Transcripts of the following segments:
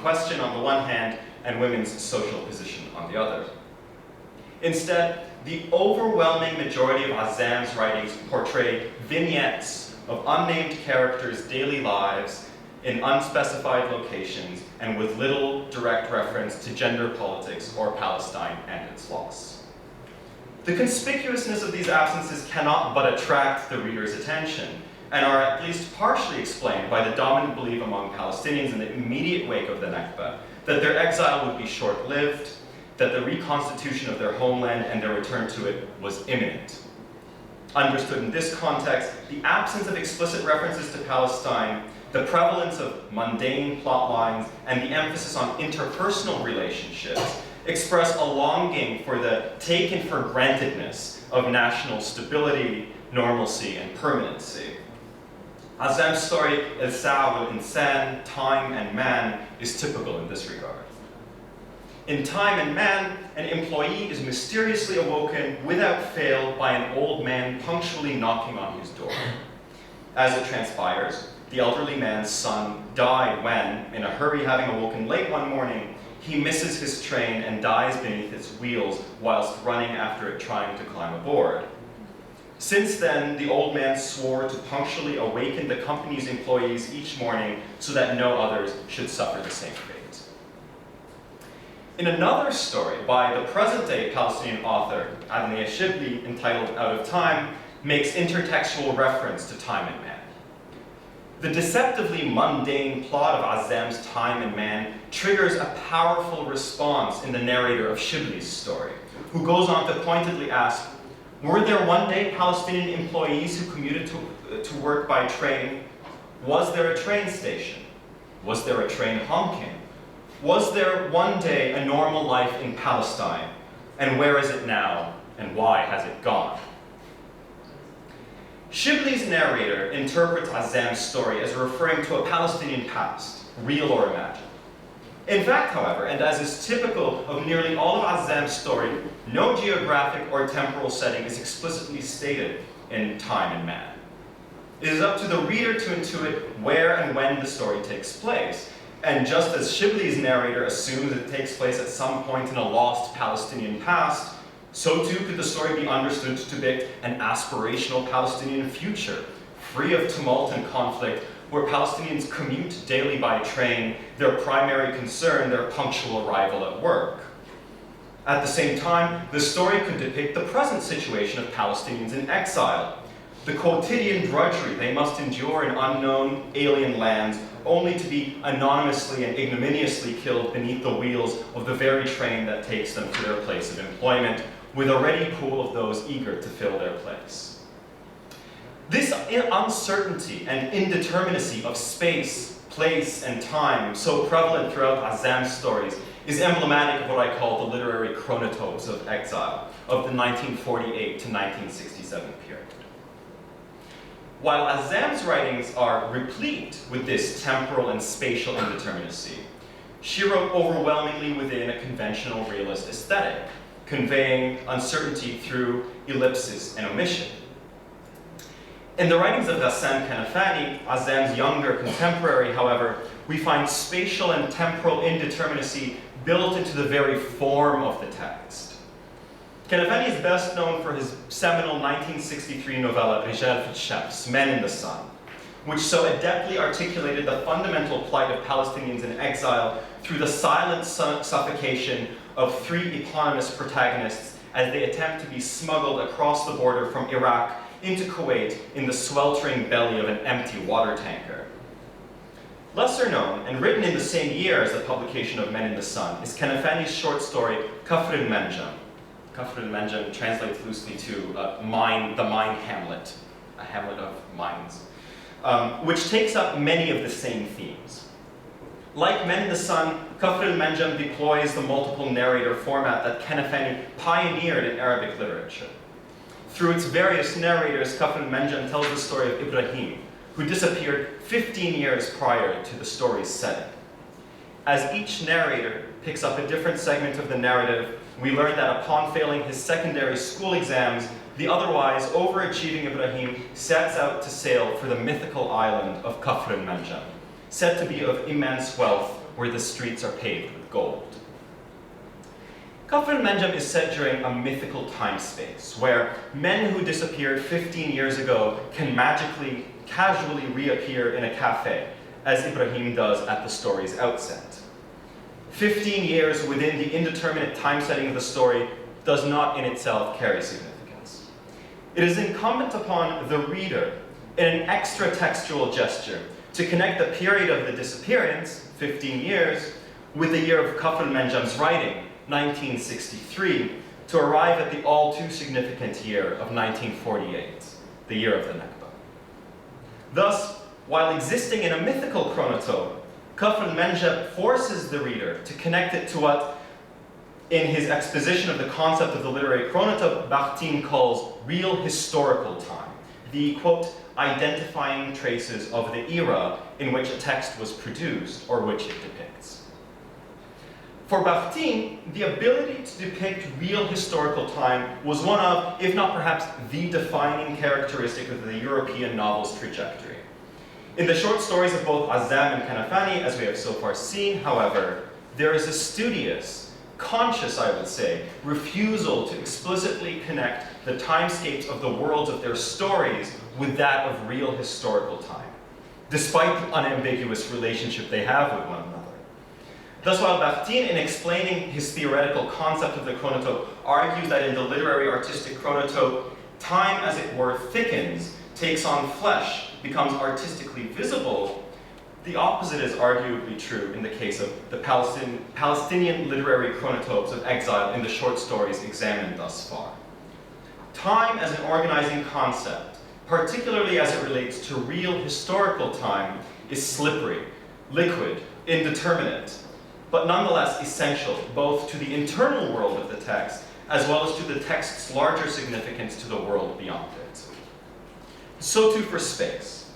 question on the one hand and women's social position on the other. Instead, the overwhelming majority of Azzam's writings portray vignettes of unnamed characters' daily lives in unspecified locations and with little direct reference to gender politics or Palestine and its loss. The conspicuousness of these absences cannot but attract the reader's attention and are at least partially explained by the dominant belief among Palestinians in the immediate wake of the Nakba that their exile would be short-lived, that the reconstitution of their homeland and their return to it was imminent. Understood in this context, the absence of explicit references to Palestine, the prevalence of mundane plot lines, and the emphasis on interpersonal relationships express a longing for the taken-for-grantedness of national stability, normalcy, and permanency. Azzam's story, El-Sa'a wal-Insan, Time and Man, is typical in this regard. In Time and Man, an employee is mysteriously awoken without fail by an old man punctually knocking on his door. As it transpires, the elderly man's son died when, in a hurry having awoken late one morning, he misses his train and dies beneath its wheels whilst running after it trying to climb aboard. Since then, the old man swore to punctually awaken the company's employees each morning so that no others should suffer the same fate. In another story by the present-day Palestinian author, Adnei Shibli, entitled Out of Time, makes intertextual reference to Time and Man. The deceptively mundane plot of Azzam's Time and Man triggers a powerful response in the narrator of Shibli's story, who goes on to pointedly ask, were there one day Palestinian employees who commuted to work by train? Was there a train station? Was there a train honking? Was there one day a normal life in Palestine? And where is it now? And why has it gone? Shibli's narrator interprets Azzam's story as referring to a Palestinian past, real or imagined. In fact, however, and as is typical of nearly all of Azzam's story, no geographic or temporal setting is explicitly stated in Time and Man. It is up to the reader to intuit where and when the story takes place. And just as Shibli's narrator assumes it takes place at some point in a lost Palestinian past, so too could the story be understood to depict an aspirational Palestinian future, free of tumult and conflict, where Palestinians commute daily by train, their primary concern their punctual arrival at work. At the same time, the story could depict the present situation of Palestinians in exile, the quotidian drudgery they must endure in unknown, alien lands, only to be anonymously and ignominiously killed beneath the wheels of the very train that takes them to their place of employment, with a ready pool of those eager to fill their place. This uncertainty and indeterminacy of space, place, and time, so prevalent throughout Azzam's stories, is emblematic of what I call the literary chronotopes of exile of the 1948 to 1967 period. While Azzam's writings are replete with this temporal and spatial indeterminacy, she wrote overwhelmingly within a conventional realist aesthetic, conveying uncertainty through ellipsis and omission. In the writings of Ghassan Kanafani, Azzam's younger contemporary, however, we find spatial and temporal indeterminacy built into the very form of the text. Kanafani is best known for his seminal 1963 novella, Rijal fi Shams, Men in the Sun, which so adeptly articulated the fundamental plight of Palestinians in exile through the silent suffocation of three eponymous protagonists as they attempt to be smuggled across the border from Iraq into Kuwait in the sweltering belly of an empty water tanker. Lesser known, and written in the same year as the publication of Men in the Sun, is Kanafani's short story, Kafr al-Manjam. Kafr al-Manjam translates loosely to the mine hamlet, a hamlet of mines, which takes up many of the same themes. Like Men in the Sun, Kafr al-Manjam deploys the multiple narrator format that Kanafani pioneered in Arabic literature. Through its various narrators, Kafr al-Manjam tells the story of Ibrahim, who disappeared 15 years prior to the story's setting. As each narrator picks up a different segment of the narrative, we learn that upon failing his secondary school exams, the otherwise overachieving Ibrahim sets out to sail for the mythical island of Kafr al-Manjam, said to be of immense wealth, where the streets are paved with gold. Kafr al-Menjam is set during a mythical time space where men who disappeared 15 years ago can magically, casually reappear in a cafe, as Ibrahim does at the story's outset. 15 years within the indeterminate time setting of the story does not in itself carry significance. It is incumbent upon the reader, in an extra textual gesture, to connect the period of the disappearance, 15 years, with the year of Kafr al-Menjam's writing, 1963, to arrive at the all too significant year of 1948, the year of the Nakba. Thus, while existing in a mythical chronotope, Kafr al-Menjam forces the reader to connect it to what, in his exposition of the concept of the literary chronotope, Bakhtin calls real historical time, the, quote, identifying traces of the era in which a text was produced or which it depicts. For Bakhtin, the ability to depict real historical time was one of, if not perhaps the defining characteristic of the European novel's trajectory. In the short stories of both Azzam and Kanafani, as we have so far seen, however, there is a studious, conscious, I would say, refusal to explicitly connect the timescapes of the worlds of their stories with that of real historical time, despite the unambiguous relationship they have with one another. Thus, while Bakhtin, in explaining his theoretical concept of the chronotope, argues that in the literary artistic chronotope, time, as it were, thickens, takes on flesh, becomes artistically visible, the opposite is arguably true in the case of the Palestinian literary chronotopes of exile in the short stories examined thus far. Time as an organizing concept, particularly as it relates to real historical time, is slippery, liquid, indeterminate, but nonetheless essential both to the internal world of the text as well as to the text's larger significance to the world beyond it. So too for space.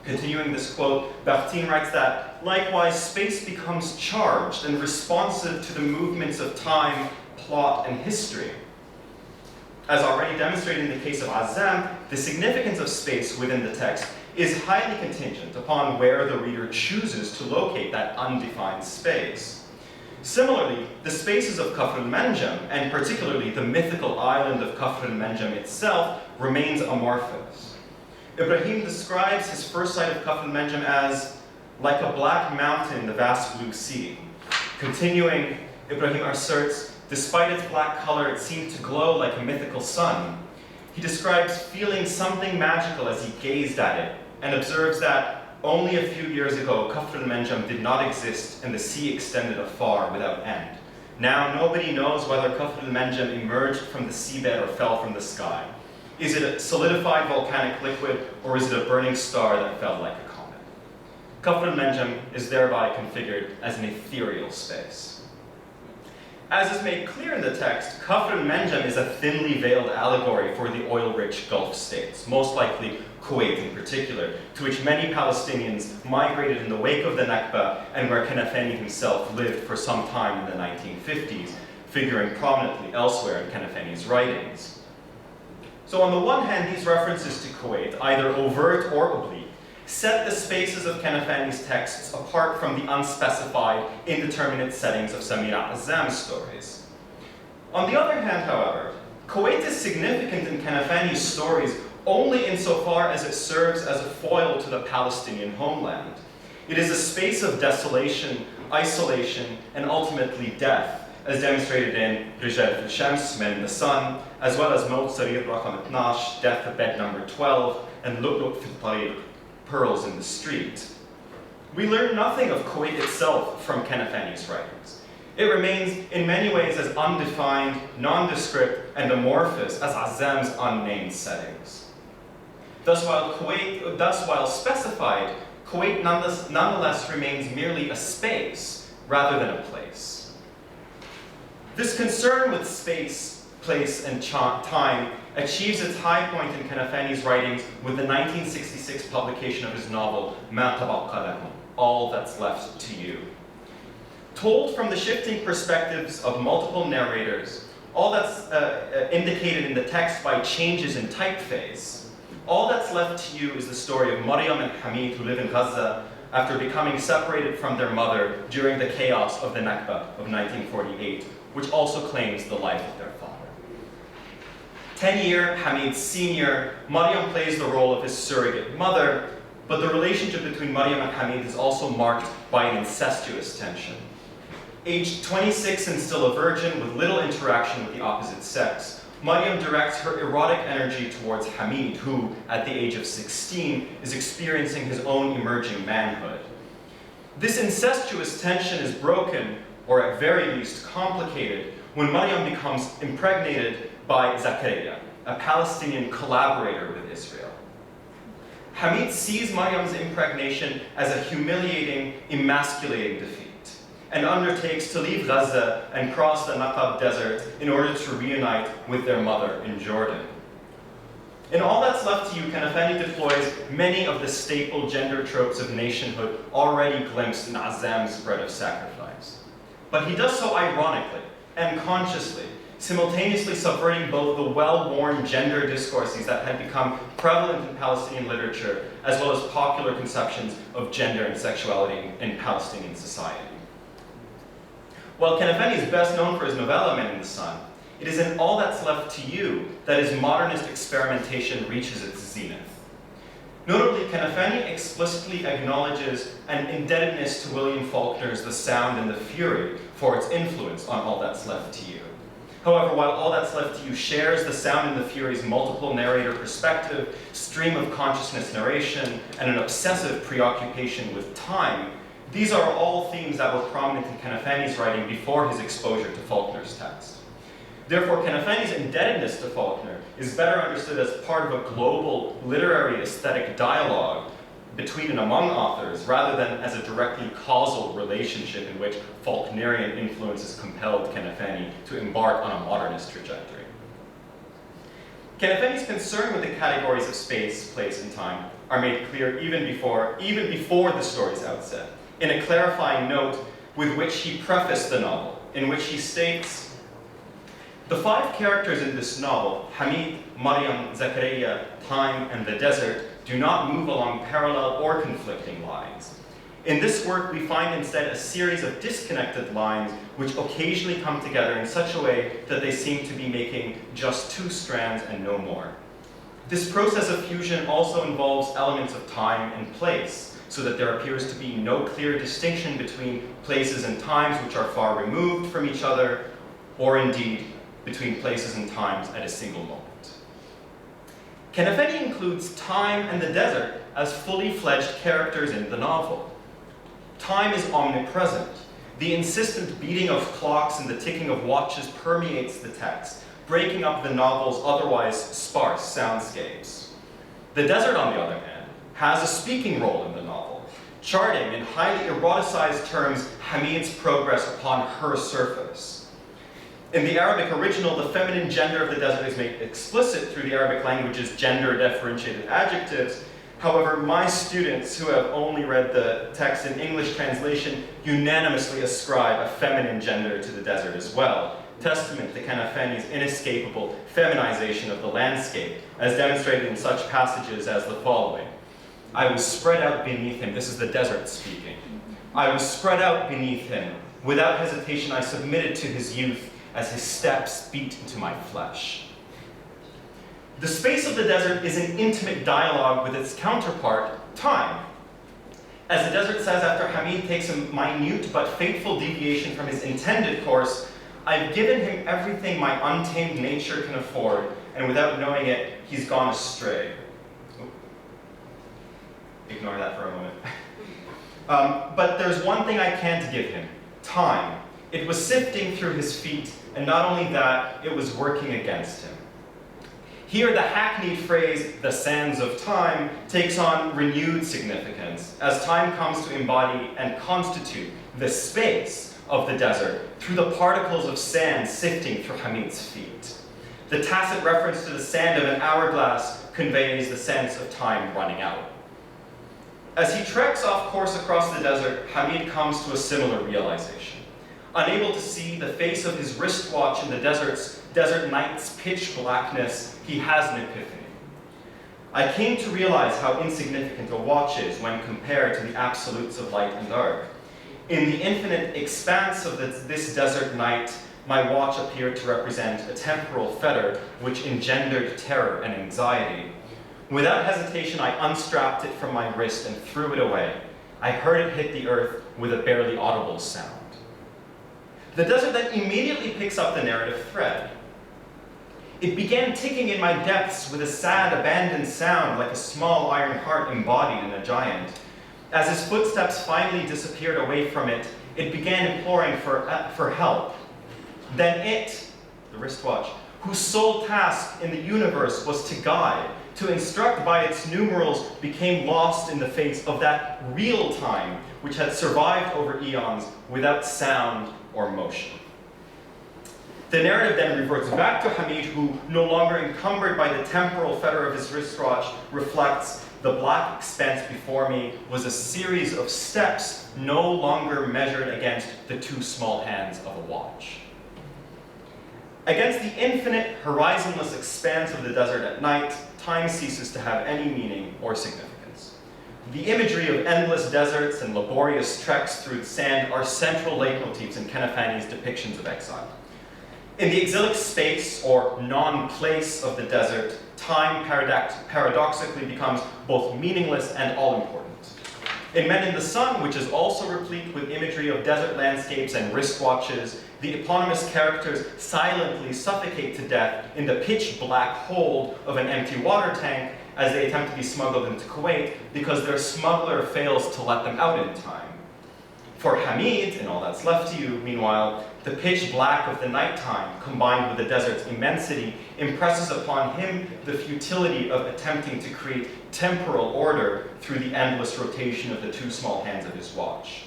Continuing this quote, Bakhtin writes that, likewise, space becomes charged and responsive to the movements of time, plot, and history. As already demonstrated in the case of Azzam, the significance of space within the text is highly contingent upon where the reader chooses to locate that undefined space. Similarly, the spaces of Kafr al-Menjam, and particularly the mythical island of Kafr al-Menjam itself, remains amorphous. Ibrahim describes his first sight of Kafr al-Menjam as like a black mountain in the vast blue sea. Continuing, Ibrahim asserts, despite its black color, it seemed to glow like a mythical sun. He describes feeling something magical as he gazed at it, and observes that only a few years ago, Kafr al-Menjam did not exist and the sea extended afar without end. Now nobody knows whether Kafr al-Menjam emerged from the seabed or fell from the sky. Is it a solidified volcanic liquid, or is it a burning star that fell like a comet? Kafr al-Menjam is thereby configured as an ethereal space. As is made clear in the text, Kafr al-Menjam is a thinly veiled allegory for the oil-rich Gulf states, most likely Kuwait in particular, to which many Palestinians migrated in the wake of the Nakba and where Kanafani himself lived for some time in the 1950s, figuring prominently elsewhere in Kanafani's writings. So on the one hand, these references to Kuwait, either overt or oblique, set the spaces of Kanafani's texts apart from the unspecified, indeterminate settings of Samira Azzam's stories. On the other hand, however, Kuwait is significant in Kanafani's stories only insofar as it serves as a foil to the Palestinian homeland. It is a space of desolation, isolation, and ultimately death, as demonstrated in Rijal al-Shams, Men in the Sun, as well as Maut Sarir Raqam 12, Death at Bed Number 12, and Lu'lu' fi al-Tariq, Pearls in the Street. We learn nothing of Kuwait itself from Kanafani's writings. It remains in many ways as undefined, nondescript, and amorphous as Azzam's unnamed settings. Thus, while specified, Kuwait nonetheless remains merely a space rather than a place. This concern with space, place, and time achieves its high point in Kanafani's writings with the 1966 publication of his novel, Ma Tabaqqa Lakum, All That's Left to You. Told from the shifting perspectives of multiple narrators, all that's indicated in the text by changes in typeface, all that's left to you is the story of Maryam and Hamid, who live in Gaza, after becoming separated from their mother during the chaos of the Nakba of 1948, which also claims the life of their father. 10-year Hamid Sr., Mariam plays the role of his surrogate mother, but the relationship between Mariam and Hamid is also marked by an incestuous tension. Aged 26 and still a virgin with little interaction with the opposite sex, Mariam directs her erotic energy towards Hamid, who, at the age of 16, is experiencing his own emerging manhood. This incestuous tension is broken, or at very least complicated, when Mariam becomes impregnated by Zakaria, a Palestinian collaborator with Israel. Hamid sees Mariam's impregnation as a humiliating, emasculating defeat, and undertakes to leave Gaza and cross the Nakba desert in order to reunite with their mother in Jordan. In All That's Left to You, Kanafani deploys many of the staple gender tropes of nationhood already glimpsed in Azzam's Bread of Sacrifice. But he does so ironically and consciously, simultaneously subverting both the well-worn gender discourses that had become prevalent in Palestinian literature, as well as popular conceptions of gender and sexuality in Palestinian society. While Kanafani is best known for his novella Men in the Sun, it is in All That's Left to You that his modernist experimentation reaches its zenith. Notably, Kanafani explicitly acknowledges an indebtedness to William Faulkner's The Sound and the Fury for its influence on All That's Left to You. However, while All That's Left to You shares The Sound and the Fury's multiple narrator perspective, stream of consciousness narration, and an obsessive preoccupation with time, these are all themes that were prominent in Kanafani's writing before his exposure to Faulkner's text. Therefore, Kanafani's indebtedness to Faulkner is better understood as part of a global literary aesthetic dialogue between and among authors, rather than as a directly causal relationship in which Faulknerian influences compelled Kanafani to embark on a modernist trajectory. Kanafani's concern with the categories of space, place, and time are made clear even before the story's outset, in a clarifying note with which he prefaced the novel, in which he states, "The 5 characters in this novel, Hamid, Mariam, Zakaria, time, and the desert, do not move along parallel or conflicting lines. In this work, we find instead a series of disconnected lines which occasionally come together in such a way that they seem to be making just 2 strands and no more. This process of fusion also involves elements of time and place, so that there appears to be no clear distinction between places and times which are far removed from each other, or indeed between places and times at a single moment." Kanafani includes time and the desert as fully fledged characters in the novel. Time is omnipresent. The insistent beating of clocks and the ticking of watches permeates the text, breaking up the novel's otherwise sparse soundscapes. The desert, on the other hand, has a speaking role in the novel, charting in highly eroticized terms Hamid's progress upon her surface. In the Arabic original, the feminine gender of the desert is made explicit through the Arabic language's gender-differentiated adjectives. However, my students who have only read the text in English translation unanimously ascribe a feminine gender to the desert as well, testament to Kanafani's inescapable feminization of the landscape, as demonstrated in such passages as the following. "I was spread out beneath him," this is the desert speaking. "I was spread out beneath him. Without hesitation I submitted to his youth, as his steps beat into my flesh." The space of the desert is an intimate dialogue with its counterpart, time. As the desert says after Hamid takes a minute but fateful deviation from his intended course, "I've given him everything my untamed nature can afford, and without knowing it, he's gone astray." Ignore that for a moment. "But there's one thing I can't give him, time. It was sifting through his feet, and not only that, it was working against him." Here, the hackneyed phrase, "the sands of time," takes on renewed significance, as time comes to embody and constitute the space of the desert through the particles of sand sifting through Hamid's feet. The tacit reference to the sand of an hourglass conveys the sense of time running out. As he treks off course across the desert, Hamid comes to a similar realization. Unable to see the face of his wristwatch in the desert night's pitch blackness, he has an epiphany. I came to realize how insignificant a watch is when compared to the absolutes of light and dark. In the infinite expanse of this desert night, my watch appeared to represent a temporal fetter which engendered terror and anxiety. Without hesitation, I unstrapped it from my wrist and threw it away. I heard it hit the earth with a barely audible sound. The desert then immediately picks up the narrative thread. It began ticking in my depths with a sad, abandoned sound like a small iron heart embodied in a giant. As his footsteps finally disappeared away from it, it began imploring for help. Then it, the wristwatch, whose sole task in the universe was to guide, to instruct by its numerals, became lost in the face of that real time which had survived over eons without sound or motion. The narrative then reverts back to Hamid, who, no longer encumbered by the temporal fetter of his wristwatch, reflects the black expanse before me was a series of steps no longer measured against the two small hands of a watch. Against the infinite, horizonless expanse of the desert at night, time ceases to have any meaning or significance. The imagery of endless deserts and laborious treks through the sand are central leitmotifs in Kanafani's depictions of exile. In the exilic space, or non-place of the desert, time paradoxically becomes both meaningless and all-important. In Men in the Sun, which is also replete with imagery of desert landscapes and wristwatches, the eponymous characters silently suffocate to death in the pitch-black hold of an empty water tank as they attempt to be smuggled into Kuwait because their smuggler fails to let them out in time. For Hamid, and all that's left to you, meanwhile, the pitch black of the nighttime, combined with the desert's immensity, impresses upon him the futility of attempting to create temporal order through the endless rotation of the two small hands of his watch.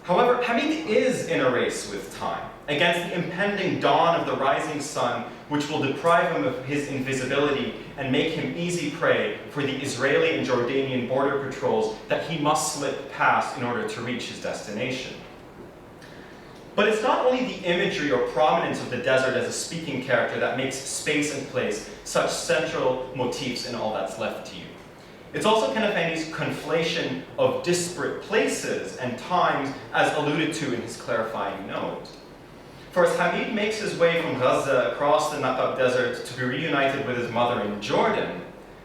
However, Hamid is in a race with time, against the impending dawn of the rising sun, which will deprive him of his invisibility and make him easy prey for the Israeli and Jordanian border patrols that he must slip past in order to reach his destination. But it's not only the imagery or prominence of the desert as a speaking character that makes space and place such central motifs in all that's left to you. It's also Kanafani's conflation of disparate places and times as alluded to in his clarifying note. For as Hamid makes his way from Gaza across the Nakba desert to be reunited with his mother in Jordan,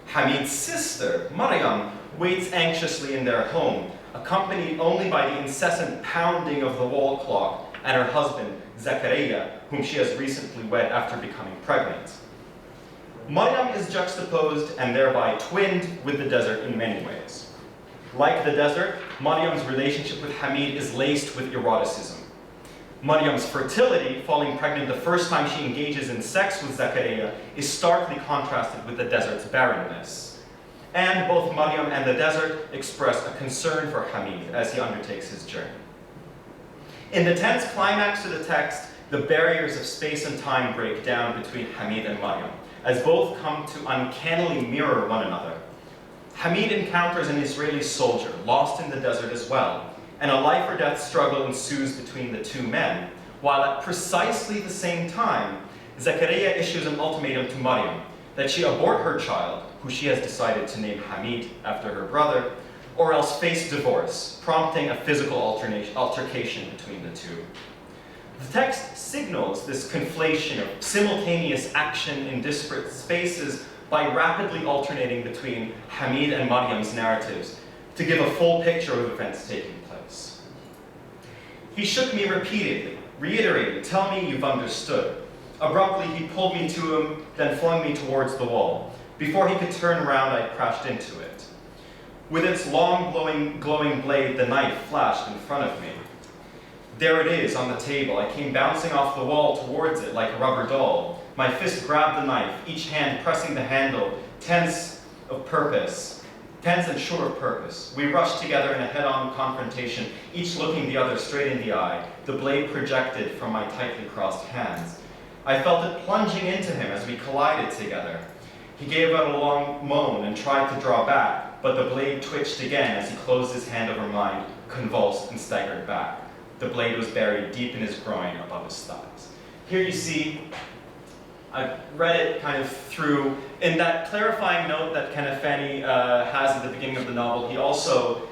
Hamid's sister, Maryam, waits anxiously in their home, accompanied only by the incessant pounding of the wall clock and her husband, Zakaria, whom she has recently wed after becoming pregnant. Maryam is juxtaposed and thereby twinned with the desert in many ways. Like the desert, Maryam's relationship with Hamid is laced with eroticism. Maryam's fertility, falling pregnant the first time she engages in sex with Zakaria, is starkly contrasted with the desert's barrenness. And both Maryam and the desert express a concern for Hamid as he undertakes his journey. In the tense climax of the text, the barriers of space and time break down between Hamid and Maryam, as both come to uncannily mirror one another. Hamid encounters an Israeli soldier, lost in the desert as well, and a life or death struggle ensues between the two men, while at precisely the same time, Zakaria issues an ultimatum to Maryam that she abort her child, who she has decided to name Hamid after her brother, or else face divorce, prompting a physical altercation between the two. The text signals this conflation of simultaneous action in disparate spaces by rapidly alternating between Hamid and Maryam's narratives to give a full picture of events taking place. He shook me repeatedly, reiterating, "Tell me you've understood." Abruptly, he pulled me to him, then flung me towards the wall. Before he could turn around, I crashed into it. With its long, glowing blade, the knife flashed in front of me. There it is on the table. I came bouncing off the wall towards it like a rubber doll. My fist grabbed the knife, each hand pressing the handle, tense and sure of purpose. We rushed together in a head-on confrontation, each looking the other straight in the eye, the blade projected from my tightly crossed hands. I felt it plunging into him as we collided together. He gave out a long moan and tried to draw back, but the blade twitched again as he closed his hand over mine, convulsed and staggered back. The blade was buried deep in his groin above his thighs. Here you see, I've read it kind of through In that clarifying note that Kanafani has at the beginning of the novel, he also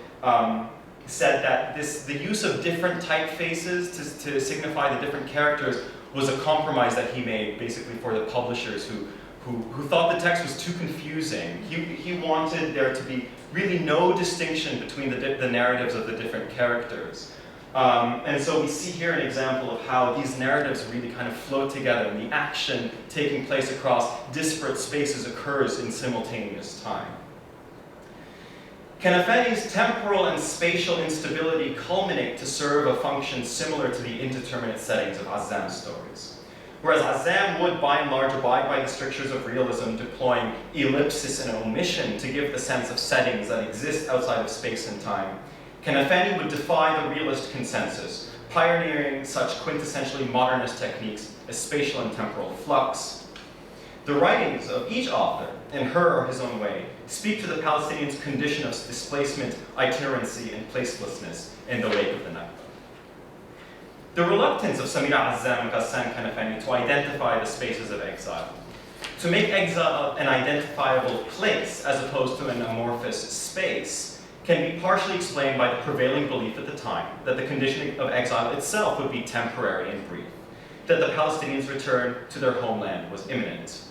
said that the use of different typefaces to signify the different characters was a compromise that he made basically for the publishers who thought the text was too confusing. He wanted there to be really no distinction between the narratives of the different characters. And so we see here an example of how these narratives really kind of flow together, and the action taking place across disparate spaces occurs in simultaneous time. Kanafani's temporal and spatial instability culminate to serve a function similar to the indeterminate settings of Azzam's stories. Whereas Azzam would, by and large, abide by the strictures of realism, deploying ellipsis and omission to give the sense of settings that exist outside of space and time, Kanafani would defy the realist consensus, pioneering such quintessentially modernist techniques as spatial and temporal flux. The writings of each author, in her or his own way, speak to the Palestinians' condition of displacement, itinerancy, and placelessness in the wake of the Nakba. The reluctance of Samira Azzam and Ghassan Kanafani to identify the spaces of exile, to make exile an identifiable place as opposed to an amorphous space, can be partially explained by the prevailing belief at the time that the condition of exile itself would be temporary and brief, that the Palestinians' return to their homeland was imminent.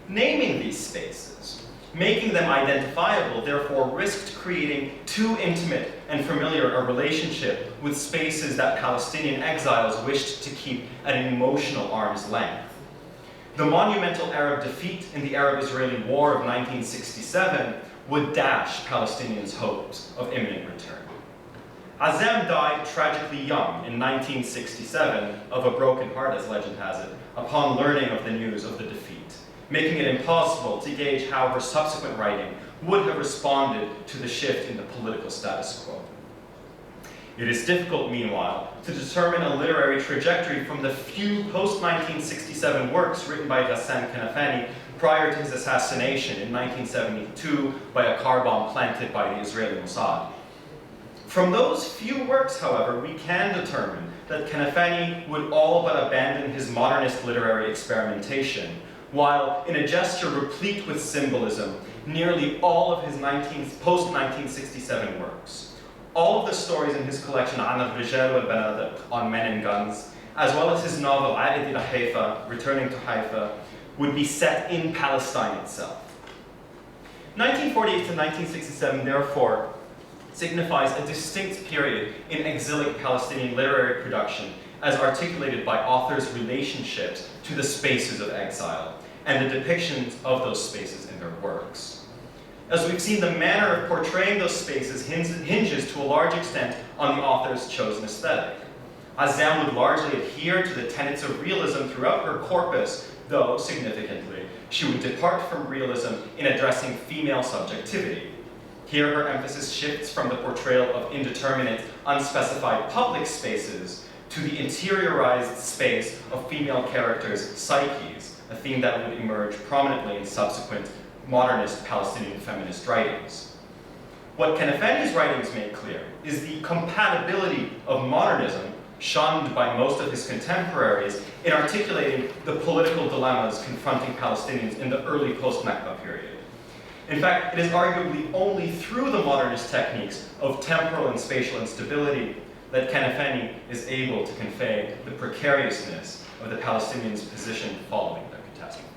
Naming these spaces, making them identifiable, therefore risked creating too intimate and familiar a relationship with spaces that Palestinian exiles wished to keep at an emotional arm's length. The monumental Arab defeat in the Arab-Israeli War of 1967 would dash Palestinians' hopes of imminent return. Azzam died tragically young in 1967 of a broken heart, as legend has it, upon learning of the news of the defeat, making it impossible to gauge how her subsequent writing would have responded to the shift in the political status quo. It is difficult, meanwhile, to determine a literary trajectory from the few post-1967 works written by Ghassan Kanafani prior to his assassination in 1972 by a car bomb planted by the Israeli Mossad. From those few works, however, we can determine that Kanafani would all but abandon his modernist literary experimentation, while, in a gesture replete with symbolism, nearly all of his post-1967 works, all of the stories in his collection An al-Rijal wal-Banadiq, On Men and Guns, as well as his novel A'id ila Haifa, Returning to Haifa, would be set in Palestine itself. 1948 to 1967, therefore, signifies a distinct period in exilic Palestinian literary production as articulated by authors' relationships to the spaces of exile and the depictions of those spaces in their works. As we've seen, the manner of portraying those spaces hinges to a large extent on the author's chosen aesthetic. Azzam would largely adhere to the tenets of realism throughout her corpus, though, significantly, she would depart from realism in addressing female subjectivity. Here, her emphasis shifts from the portrayal of indeterminate, unspecified public spaces to the interiorized space of female characters' psyches, a theme that would emerge prominently in subsequent modernist Palestinian feminist writings. What Kanafani's writings make clear is the compatibility of modernism, shunned by most of his contemporaries, in articulating the political dilemmas confronting Palestinians in the early post-Nakba period. In fact, it is arguably only through the modernist techniques of temporal and spatial instability that Kanafani is able to convey the precariousness of the Palestinians' position following the catastrophe.